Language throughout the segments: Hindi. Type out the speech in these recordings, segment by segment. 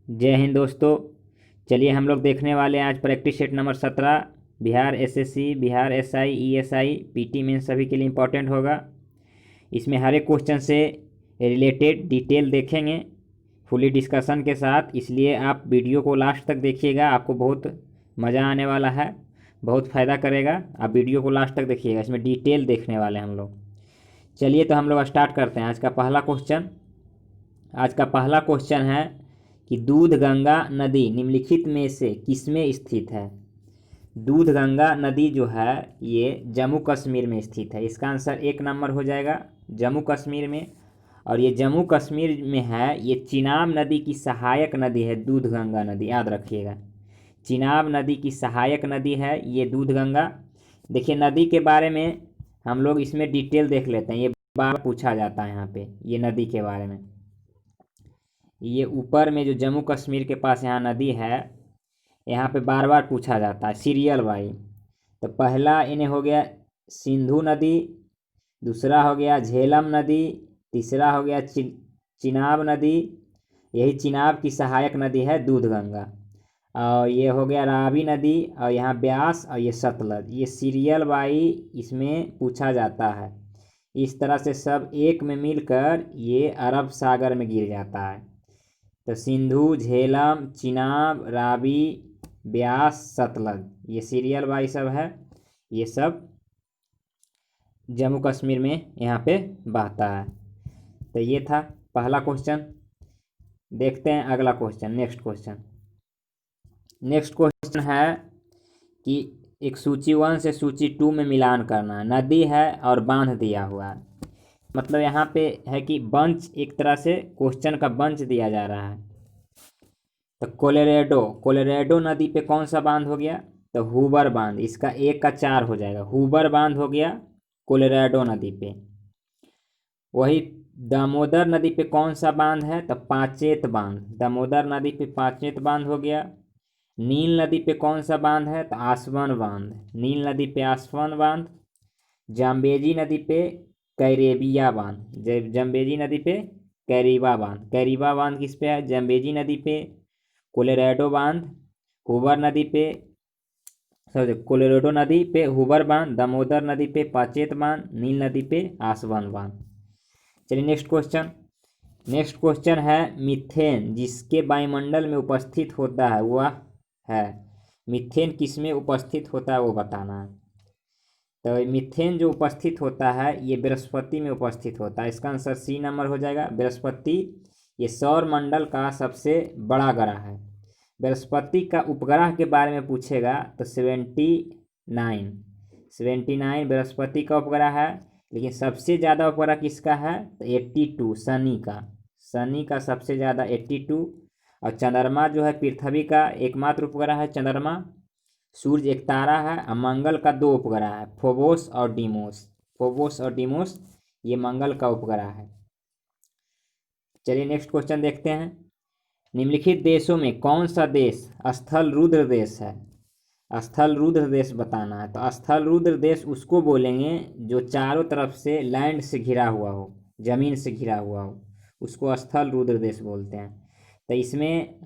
जय हिंद दोस्तों। चलिए हम लोग देखने वाले हैं आज practice set number 17। Bihar SSC, Bihar SI, ESI, PT main सभी के लिए इम्पोर्टेंट होगा। इसमें हर एक क्वेश्चन से रिलेटेड डिटेल देखेंगे फुली डिस्कशन के साथ, इसलिए आप वीडियो को लास्ट तक देखिएगा। आपको बहुत मज़ा आने वाला है, बहुत फ़ायदा करेगा। आप वीडियो को लास्ट तक देखिएगा, इसमें डिटेल देखने वाले हैं हम लोग। चलिए तो हम लोग स्टार्ट करते हैं। आज का पहला क्वेश्चन है कि दूधगंगा नदी निम्नलिखित में से किसमें स्थित है। दूधगंगा नदी जो है ये जम्मू कश्मीर में स्थित है। इसका आंसर 1 नंबर हो जाएगा, जम्मू कश्मीर में। और ये जम्मू कश्मीर में है। ये चिनाब नदी की सहायक नदी है दूधगंगा नदी, याद रखिएगा। चिनाब नदी की सहायक नदी है ये दूधगंगा। देखिए नदी के बारे में हम लोग इसमें डिटेल देख लेते हैं। ये बार पूछा जाता है यहाँ पे ये नदी के बारे में। ये ऊपर में जो जम्मू कश्मीर के पास यहाँ नदी है, यहाँ पे बार बार पूछा जाता है सीरियल वाइज। तो पहला इन्हें हो गया सिंधु नदी, दूसरा हो गया झेलम नदी, तीसरा हो गया चिनाब नदी। यही चिनाब की सहायक नदी है दूधगंगा। और ये हो गया रावी नदी, और यहाँ ब्यास, और ये सतलज। ये सीरियल वाइज इसमें पूछा जाता है। इस तरह से सब एक में मिलकर ये अरब सागर में गिर जाता है। तो सिंधु, झेलम, चिनाब, रावी, ब्यास, सतलज, ये सीरियल वाइज सब है। ये सब जम्मू कश्मीर में यहाँ पे बहता है। तो ये था पहला क्वेश्चन। देखते हैं अगला क्वेश्चन। नेक्स्ट क्वेश्चन है कि एक सूची 1 से सूची 2 में मिलान करना है। नदी है और बांध दिया हुआ है, मतलब यहाँ पे है कि बंच, एक तरह से क्वेश्चन का बंच दिया जा रहा है। तो कोलोरेडो नदी पे कौन सा बांध हो गया? तो हुबर बांध। इसका 1 का 4 हो जाएगा। हुबर बांध हो गया कोलोरेडो नदी पे। वही दामोदर नदी पे कौन सा बांध है? तो पाचेत बांध। दामोदर नदी पे पाचेत बांध हो गया। नील नदी पे कौन सा बांध है? तो आसवन बांध। नील नदी पे आसवन बांध। जाम्बेजी नदी पे कैरेबिया बांध। जम्बेजी नदी पे कैरीबा बांध। कैरीबा बांध किस पे है? जम्बेजी नदी पे। कोलोरेडो बांध हुबर नदी पे, कोलोरेडो नदी पे हुबर बांध, दामोदर नदी पे पाचेत बांध, नील नदी पे आसवन बांध। चलिए नेक्स्ट क्वेश्चन है मीथेन जिसके वायुमंडल में उपस्थित होता है वह है। मीथेन किसमें उपस्थित होता है वो बताना है। तो मीथेन जो उपस्थित होता है ये बृहस्पति में उपस्थित होता है। इसका आंसर सी नंबर हो जाएगा, बृहस्पति। ये सौर मंडल का सबसे बड़ा ग्रह है। बृहस्पति का उपग्रह के बारे में पूछेगा तो 79 बृहस्पति का उपग्रह है। लेकिन सबसे ज़्यादा उपग्रह किसका है? तो 82 शनि का सबसे ज़्यादा 82। और चंद्रमा जो है पृथ्वी का एकमात्र उपग्रह है चंद्रमा। सूर्य एक तारा है। और मंगल का 2 उपग्रह है, फोबोस और डीमोस। ये मंगल का उपग्रह है। चलिए नेक्स्ट क्वेश्चन देखते हैं। निम्नलिखित देशों में कौन सा देश स्थल रुद्र देश है? स्थल रुद्र देश बताना है। तो स्थल रुद्र देश उसको बोलेंगे जो चारों तरफ से लैंड से घिरा हुआ हो, जमीन से घिरा हुआ हो, उसको स्थल रुद्र देश बोलते हैं। तो इसमें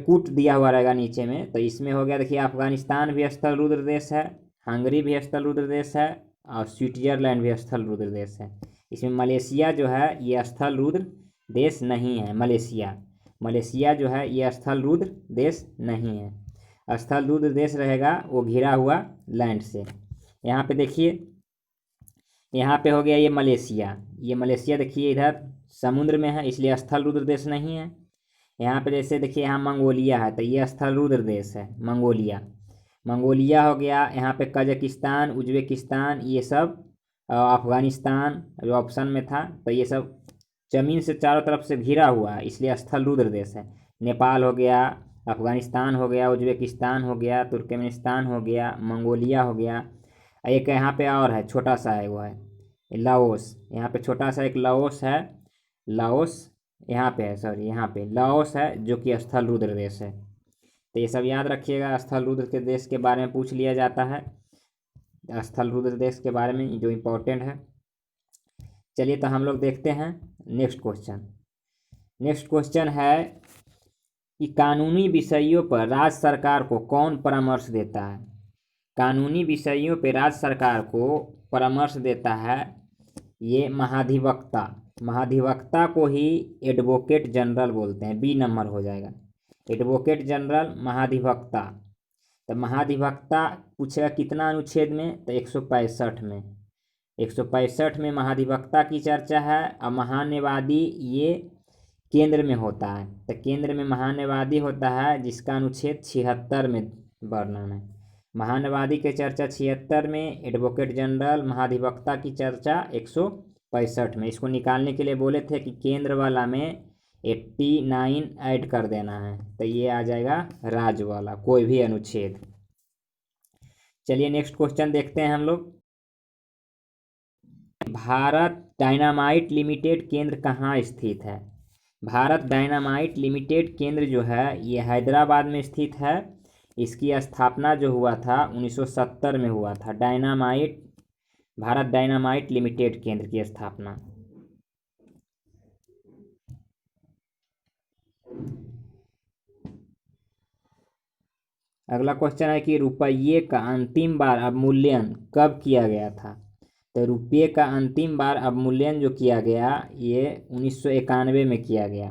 कूट दिया हुआ रहेगा नीचे में। तो इसमें हो गया, देखिए अफगानिस्तान भी स्थल रुद्र देश है, हंगरी भी स्थल रुद्र देश है, और स्विट्जरलैंड भी स्थल रुद्र देश है। इसमें मलेशिया जो है ये स्थल रुद्र देश नहीं है। मलेशिया जो है ये स्थल रुद्र देश नहीं है। स्थल रुद्र देश रहेगा वो घिरा हुआ लैंड से। यहाँ पे देखिए, यहाँ पे हो गया ये मलेशिया देखिए इधर समुद्र में है, इसलिए स्थल रुद्र देश नहीं है। यहाँ पे जैसे देखिए यहाँ मंगोलिया है, तो ये स्थल रुद्र देश है मंगोलिया हो गया। यहाँ पे कजाकिस्तान, उज्बेकिस्तान, ये सब अफगानिस्तान जो ऑप्शन में था, तो ये सब जमीन से चारों तरफ से घिरा हुआ है, इसलिए स्थल रुद्र देश है। नेपाल हो गया, अफगानिस्तान हो गया, उज्बेकिस्तान हो गया, तुर्कमेनिस्तान हो गया, मंगोलिया हो गया। एक यहाँ पे और है छोटा सा है, वो है लाओस। यहाँ पे छोटा सा एक लाओस है, यहाँ पे लाओस है जो कि स्थल रुद्र देश है। तो ये सब याद रखिएगा, स्थल रुद्र के देश के बारे में पूछ लिया जाता है, स्थल रुद्र देश के बारे में जो इम्पोर्टेंट है। चलिए तो हम लोग देखते हैं नेक्स्ट क्वेश्चन है कि कानूनी विषयों पर राज्य सरकार को कौन परामर्श देता है। कानूनी विषयों पर राज्य सरकार को परामर्श देता है ये महाधिवक्ता। महाधिवक्ता को ही एडवोकेट जनरल बोलते हैं, बी नंबर हो जाएगा। एडवोकेट जनरल महाधिवक्ता। तो महाधिवक्ता पूछेगा कितना अनुच्छेद में, तो 165 में। 165 में महाधिवक्ता की चर्चा है। और महान्यायवादी ये केंद्र में होता है। तो केंद्र में महान्यायवादी होता है जिसका अनुच्छेद 76 में वर्णन है। महान्यायवादी की चर्चा 76 में, एडवोकेट जनरल महाधिवक्ता की चर्चा 165 में। इसको निकालने के लिए बोले थे कि केंद्र वाला में 89 ऐड कर देना है, तो ये आ जाएगा राज्य वाला कोई भी अनुच्छेद। चलिए नेक्स्ट क्वेश्चन देखते हैं हम लोग। भारत डायनामाइट लिमिटेड केंद्र कहाँ स्थित है। भारत डायनामाइट लिमिटेड केंद्र जो है ये हैदराबाद में स्थित है। इसकी स्थापना जो हुआ था 1970 में हुआ था। भारत डायनामाइट लिमिटेड केंद्र की स्थापना। अगला क्वेश्चन है कि रुपये का अंतिम बार अवमूल्यन कब किया गया था। तो रुपये का अंतिम बार अवमूल्यन जो किया गया ये 1991 में किया गया।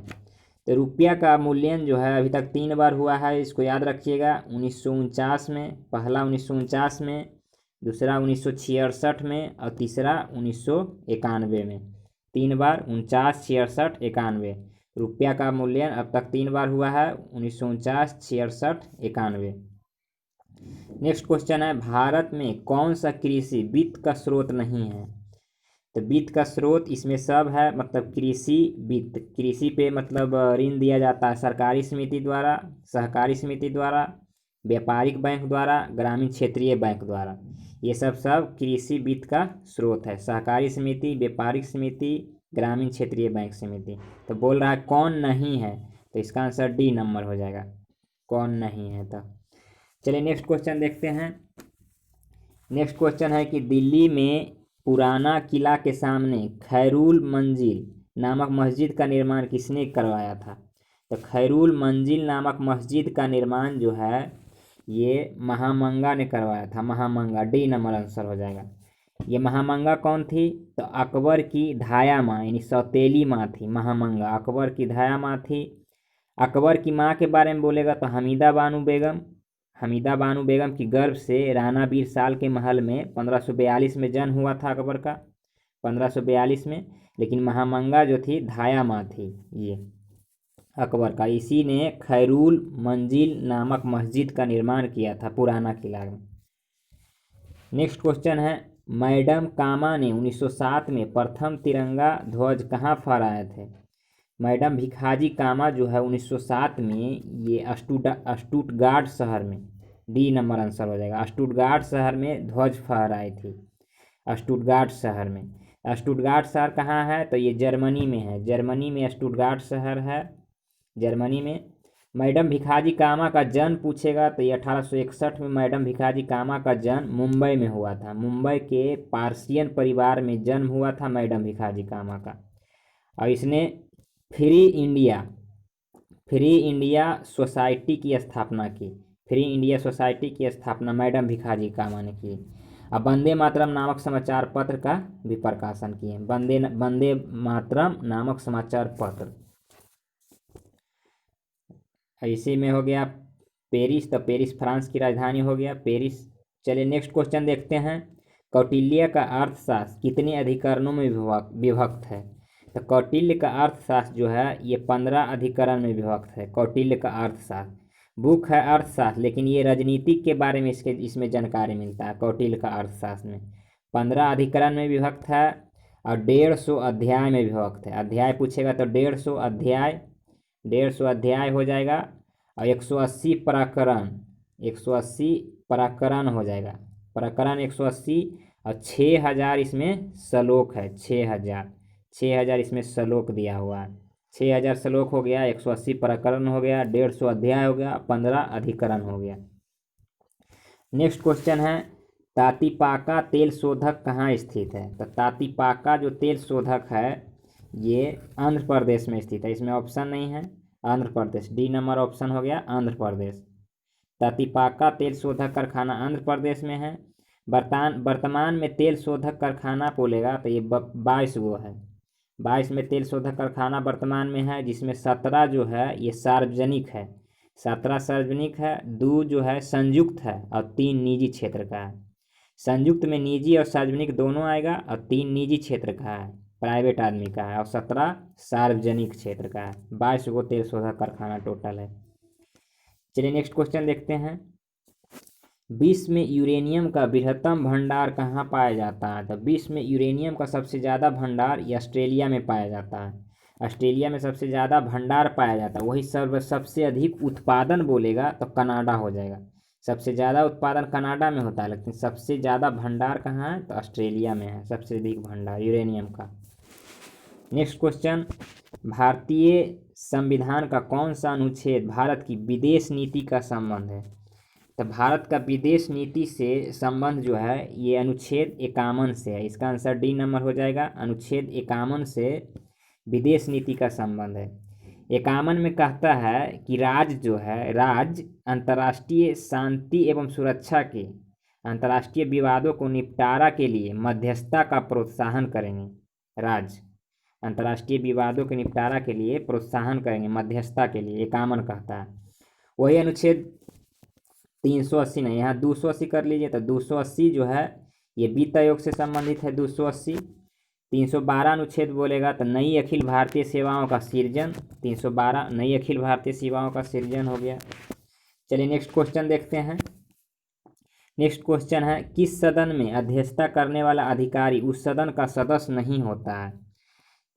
तो रुपया का अवमूल्यन जो है अभी तक 3 बार हुआ है, इसको याद रखिएगा। 1949 में, पहला 1949 में, दूसरा 1966 में और तीसरा 1991 में। 3 बार 49, 66, 91। रुपया का अवमूल्यन अब तक 3 बार हुआ है, 1949, 66, 91। नेक्स्ट क्वेश्चन है भारत में कौन सा कृषि वित्त का स्रोत नहीं है। तो वित्त का स्रोत इसमें सब है, मतलब कृषि वित्त। कृषि पे मतलब ऋण दिया जाता है सरकारी समिति द्वारा, सहकारी समिति द्वारा, व्यापारिक बैंक द्वारा, ग्रामीण क्षेत्रीय बैंक द्वारा। ये सब कृषि वित्त का स्रोत है। सहकारी समिति, व्यापारिक समिति, ग्रामीण क्षेत्रीय बैंक समिति। तो बोल रहा है कौन नहीं है, तो इसका आंसर डी नंबर हो जाएगा, कौन नहीं है। तो चलिए नेक्स्ट क्वेश्चन देखते हैं। नेक्स्ट क्वेश्चन है कि दिल्ली में पुराना किला के सामने खैरुल मंजिल नामक मस्जिद का निर्माण किसने करवाया था। तो खैरुल मंजिल नामक मस्जिद का निर्माण जो है ये महामंगा ने करवाया था। महामंगा, डी नंबर आंसर हो जाएगा। ये महामंगा कौन थी, तो अकबर की धाया माँ यानी सौतेली माँ थी महामंगा। अकबर की धाया माँ थी। अकबर की माँ के बारे में बोलेगा तो हमीदा बानो बेगम। हमीदा बानो बेगम की गर्भ से राणा बीर साल के महल में 1542 में जन्म हुआ था अकबर का, 1542 में। लेकिन महामंगा जो थी धाया माँ थी ये अकबर का। इसी ने खैरुल मंजिल नामक मस्जिद का निर्माण किया था पुराना किला में। नेक्स्ट क्वेश्चन है मैडम कामा ने 1907 में प्रथम तिरंगा ध्वज कहाँ फहराए थे। मैडम भिखाजी कामा जो है 1907 में ये स्टुटगार्ट शहर में, डी नंबर आंसर हो जाएगा। स्टुटगार्ट शहर में ध्वज फहराई थी, स्टुटगार्ट शहर में। स्टुटगार्ट शहर कहाँ है, तो ये जर्मनी में है। जर्मनी में स्टुटगार्ट शहर है, जर्मनी में। मैडम भिखाजी कामा का जन्म पूछेगा तो ये 1861 में मैडम भिखाजी कामा का जन्म मुंबई में हुआ था। मुंबई के पार्सियन परिवार में जन्म हुआ था मैडम भिखाजी कामा का। और इसने फ्री इंडिया सोसाइटी की स्थापना की। फ्री इंडिया सोसाइटी की स्थापना मैडम भिखाजी कामा ने की। अब वंदे मातरम नामक समाचार पत्र का भी प्रकाशन किए। वंदे मातरम नामक समाचार पत्र। इसी में हो गया पेरिस, तो पेरिस फ्रांस की राजधानी हो गया पेरिस। चलिए नेक्स्ट क्वेश्चन देखते हैं। कौटिल्य का अर्थशास्त्र कितने अधिकरणों में विभक्त है। तो कौटिल्य का अर्थशास्त्र जो है ये 15 अधिकरण में विभक्त है। कौटिल्य का अर्थशास्त्र बुक है अर्थशास्त्र, लेकिन ये राजनीतिक के बारे में इसमें जानकारी मिलता है। कौटिल्य का अर्थशास्त्र में 15 अधिकरण में विभक्त है और 150 अध्याय में विभक्त है। अध्याय पूछेगा तो 150 अध्याय हो जाएगा और 180 प्रकरण, 180 प्रकरण हो जाएगा। प्रकरण 180 और 6000 इसमें श्लोक है। 6000 इसमें श्लोक दिया हुआ है। 6000 श्लोक हो गया, 180 प्रकरण हो गया, 150 अध्याय हो गया, 15 अधिकरण हो गया। नेक्स्ट क्वेश्चन है तातीपाका तेल शोधक कहाँ स्थित है। तो तातीपाका जो तेल शोधक है ये आंध्र प्रदेश में स्थित है। इसमें ऑप्शन नहीं है, Andhra Pradesh, D number option हो गया आंध्र प्रदेश। ततिपाका तेल शोधक कारखाना आंध्र प्रदेश में है। वर्तमान में तेल शोधक कारखाना बोलेगा तो ये 22 गो है। 22 में तेल शोधक कारखाना वर्तमान में है, जिसमें 17 जो है ये सार्वजनिक है, 17 सार्वजनिक है, 2 जो है संयुक्त है और 3 निजी क्षेत्र का है। संयुक्त में निजी और सार्वजनिक दोनों आएगा और 3 निजी क्षेत्र का है, प्राइवेट आदमी का है, और 17 सार्वजनिक क्षेत्र का है। 22 गो तेल शोधक कारखाना टोटल है। चलिए नेक्स्ट क्वेश्चन देखते हैं। विश्व में यूरेनियम का बृहत्तम भंडार कहाँ पाया जाता है? तो विश्व में यूरेनियम का सबसे ज़्यादा भंडार ये ऑस्ट्रेलिया में पाया जाता है। ऑस्ट्रेलिया में सबसे ज़्यादा भंडार पाया जाता है। वही सबसे अधिक उत्पादन बोलेगा तो कनाडा हो जाएगा। सबसे ज़्यादा उत्पादन कनाडा में होता है, लेकिन सबसे ज़्यादा भंडार कहाँ है? तो ऑस्ट्रेलिया में है सबसे अधिक भंडार यूरेनियम का। नेक्स्ट क्वेश्चन, भारतीय संविधान का कौन सा अनुच्छेद भारत की विदेश नीति का संबंध है? तो भारत का विदेश नीति से संबंध जो है ये अनुच्छेद 51 से है। इसका आंसर डी नंबर हो जाएगा। अनुच्छेद 51 से विदेश नीति का संबंध है। 51 में कहता है कि राज्य जो है, राज्य अंतर्राष्ट्रीय शांति एवं सुरक्षा के अंतर्राष्ट्रीय विवादों को निपटारा के लिए मध्यस्थता का प्रोत्साहन करेंगे। राज्य अंतर्राष्ट्रीय विवादों के निपटारा के लिए प्रोत्साहन करेंगे मध्यस्थता के लिए, 51 कहता है। वही अनुच्छेद 380 नहीं, यहाँ 280 कर लीजिए। तो 280 जो है ये वित्त आयोग से संबंधित है। 280 312 अनुच्छेद बोलेगा तो नई अखिल भारतीय सेवाओं का सृजन। 312 नई अखिल भारतीय सेवाओं का सृजन हो गया। चलिए नेक्स्ट क्वेश्चन देखते हैं। नेक्स्ट क्वेश्चन है, किस सदन में अध्यक्षता करने वाला अधिकारी उस सदन का सदस्य नहीं होता है?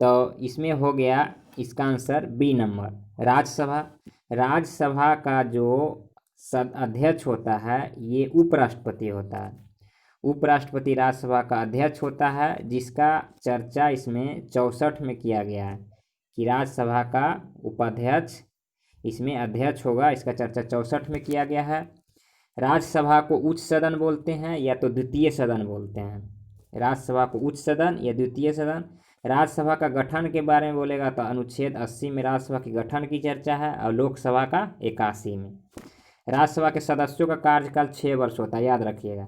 तो इसमें हो गया इसका answer B number, Rajya Sabha. Rajya Sabha का जो अध्यक्ष होता है ये उपराष्ट्रपति होता है। उपराष्ट्रपति राज्यसभा का अध्यक्ष होता है, जिसका चर्चा इसमें 64 में किया गया है कि राज्यसभा का उपाध्यक्ष इसमें अध्यक्ष होगा। इसका चर्चा 64 में किया गया है। राज्यसभा को उच्च सदन बोलते हैं या तो द्वितीय सदन बोलते हैं। राज्यसभा को उच्च सदन या द्वितीय सदन। राज्यसभा का गठन के बारे में बोलेगा तो अनुच्छेद 80 में राज्यसभा के गठन की चर्चा है और लोकसभा का 81 में। राज्यसभा के सदस्यों का कार्यकाल 6 वर्ष होता है, याद रखिएगा।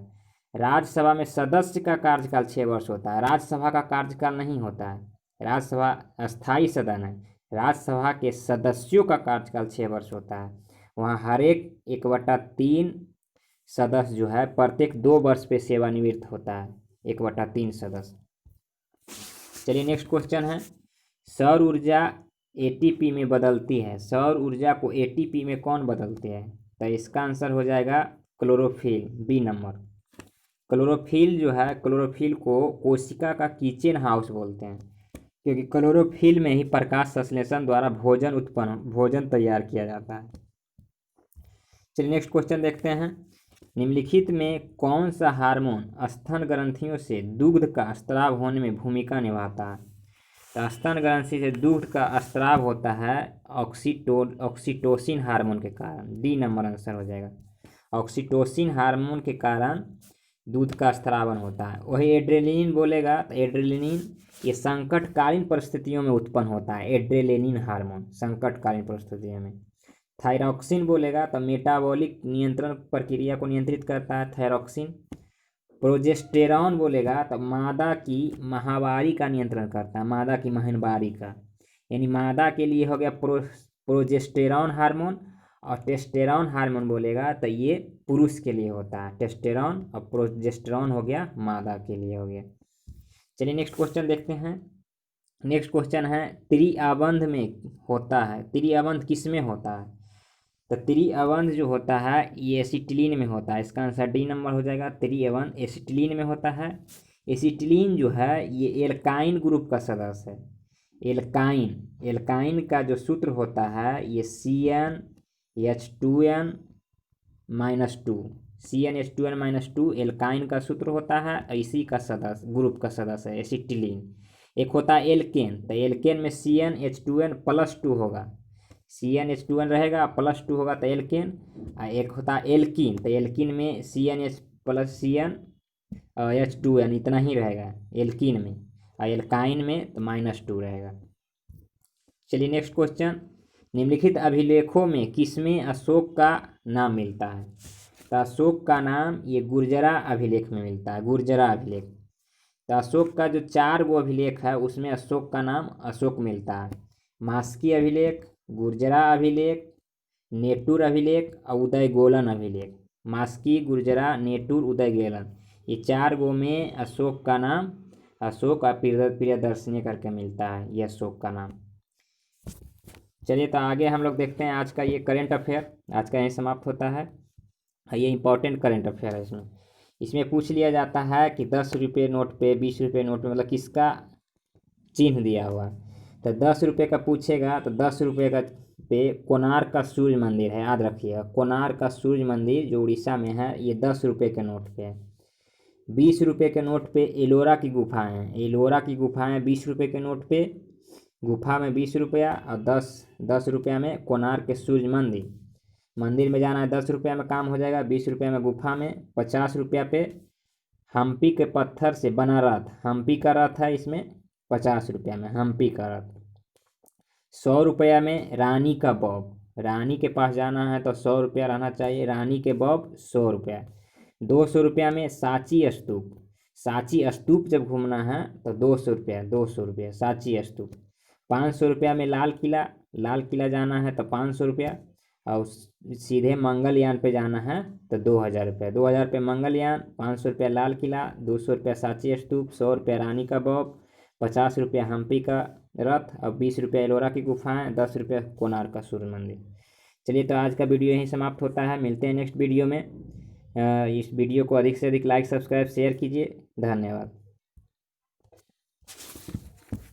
राज्यसभा में सदस्य का कार्यकाल 6 वर्ष होता है, राज्यसभा का कार्यकाल नहीं होता है। राज्यसभा अस्थायी सदन है, राज्यसभा के सदस्यों का कार्यकाल 6 वर्ष होता है। वहाँ हर एक 1/3 सदस्य जो है प्रत्येक 2 वर्ष पे सेवानिवृत्त होता है, 1/3 सदस्य। चलिए नेक्स्ट क्वेश्चन है, सौर ऊर्जा एटीपी में बदलती है। सौर ऊर्जा को एटीपी में कौन बदलते हैं? तो इसका आंसर हो जाएगा क्लोरोफिल, बी नंबर। क्लोरोफिल जो है, क्लोरोफिल को कोशिका का किचन हाउस बोलते हैं, क्योंकि क्लोरोफिल में ही प्रकाश संश्लेषण द्वारा भोजन तैयार किया जाता है। चलिए नेक्स्ट क्वेश्चन देखते हैं। निम्नलिखित में कौन सा हार्मोन स्तन ग्रंथियों से दुग्ध का स्राव होने में भूमिका निभाता है? तो स्तन ग्रंथि से दुग्ध का स्राव होता है ऑक्सीटोसिन हार्मोन के कारण, डी नंबर आंसर हो जाएगा। ऑक्सीटोसिन हार्मोन के कारण दूध का स्रावन होता है। वही एड्रेलिन बोलेगा तो एड्रेलिन ये संकटकालीन परिस्थितियों में उत्पन्न होता है। एड्रेलिन हार्मोन संकटकालीन परिस्थितियों में। थायरॉक्सिन बोलेगा तो मेटाबॉलिक नियंत्रण प्रक्रिया को नियंत्रित करता है, थायरॉक्सिन। प्रोजेस्टेरॉन बोलेगा तो मादा की माहवारी का नियंत्रण करता है, मादा की माहवारी का, यानी मादा के लिए हो गया प्रोजेस्टेरॉन हार्मोन। और टेस्टेरॉन हार्मोन बोलेगा तो ये पुरुष के लिए होता है, टेस्टेरॉन। और प्रोजेस्टेरॉन हो गया मादा के लिए हो गया। चलिए नेक्स्ट क्वेश्चन देखते हैं। नेक्स्ट क्वेश्चन है, त्रिअबंध में होता है, त्रिअबंध किस में होता है? तो त्रिअबंध जो होता है ये एसिटिलीन में होता है। इसका आंसर डी नंबर हो जाएगा। त्रिअबंध एसिटिलीन में होता है। एसिटिलीन जो है ये एल्काइन ग्रुप का सदस्य है। एल्काइन का जो सूत्र होता है ये CnH2n-2, CnH2n-2 एल्काइन का सूत्र होता है। इसी का सदस्य ग्रुप का सदस्य है एसिटिलीन। एक होता है एल्केन, तो एल्केन में CnH2n+2 होगा, CnH2n रहेगा +2 होगा तो एल्केन। एक होता है एल्कीन, तो एल्कीन में CnH+CnH2n इतना ही रहेगा एल्कीन में, और एल्काइन में तो -2 रहेगा। चलिए नेक्स्ट क्वेश्चन, निम्नलिखित अभिलेखों में किसमें अशोक का नाम मिलता है? तो अशोक का नाम ये गुर्जरा अभिलेख में मिलता है, गुर्जरा अभिलेख। तो अशोक का जो 4 गो अभिलेख है उसमें अशोक का नाम अशोक मिलता है। मास्की अभिलेख, गुर्जरा अभिलेख, नेटूर अभिलेख और उदयगोलन अभिलेख। मास्की, गुर्जरा, नेटूर, उदयगोलन, ये 4 गो में अशोक का नाम अशोक और प्रियदर्शनी करके मिलता है, ये अशोक का नाम। चलिए तो आगे हम लोग देखते हैं आज का ये करेंट अफेयर। आज का यहीं समाप्त होता है। ये इंपॉर्टेंट करेंट अफेयर है। इसमें पूछ लिया जाता है कि 10 रुपये नोट पे, 20 रुपये नोट पे मतलब किसका चिन्ह दिया हुआ। तो 10 रुपये का पूछेगा तो 10 रुपये का पे कोणार्क का सूर्य मंदिर है, याद रखिएगा। कोणार्क का सूर्य मंदिर जो उड़ीसा में है, ये 10 रुपये के नोट पे है। 20 रुपये के नोट पे एलोरा की गुफाएं हैं। एलोरा की गुफाएं 20 रुपये के नोट पे, गुफा में 20 रुपया, और 10 रुपया में कोणार्क के सूर्य मंदिर। मंदिर में जाना है 10 रुपया में काम हो जाएगा, 20 रुपया में गुफा में, 50 रुपया पे हम्पी के पत्थर से बना रथ, हम्पी का रथ है इसमें 50 रुपया में हम्पी का रथ। 100 रुपया में रानी का बॉब, रानी के पास जाना है तो 100 रुपया रहना चाहिए, रानी के बॉब 100 रुपया। 200 रुपया में सांची स्तूप, सांची स्तूप जब घूमना है तो 200 रुपया, 200 रुपया सांची स्तूप। 500 रुपया में लाल किला, लाल किला जाना है तो 500 रुपया, और सीधे मंगलयान पे जाना है तो 2000 रुपया। 2000 रुपये मंगलयान, 500 रुपया लाल किला, 200 रुपया सांची स्तूप, 100 रुपया रानी का बॉब, 50 रुपया हम्पी का रथ, और 20 रुपया एलोरा की गुफाएं, 10 रुपया कोणार्क का सूर्य मंदिर। चलिए तो आज का वीडियो यहीं समाप्त होता है। मिलते हैं नेक्स्ट वीडियो में। इस वीडियो को अधिक से अधिक लाइक, सब्सक्राइब, शेयर कीजिए। धन्यवाद।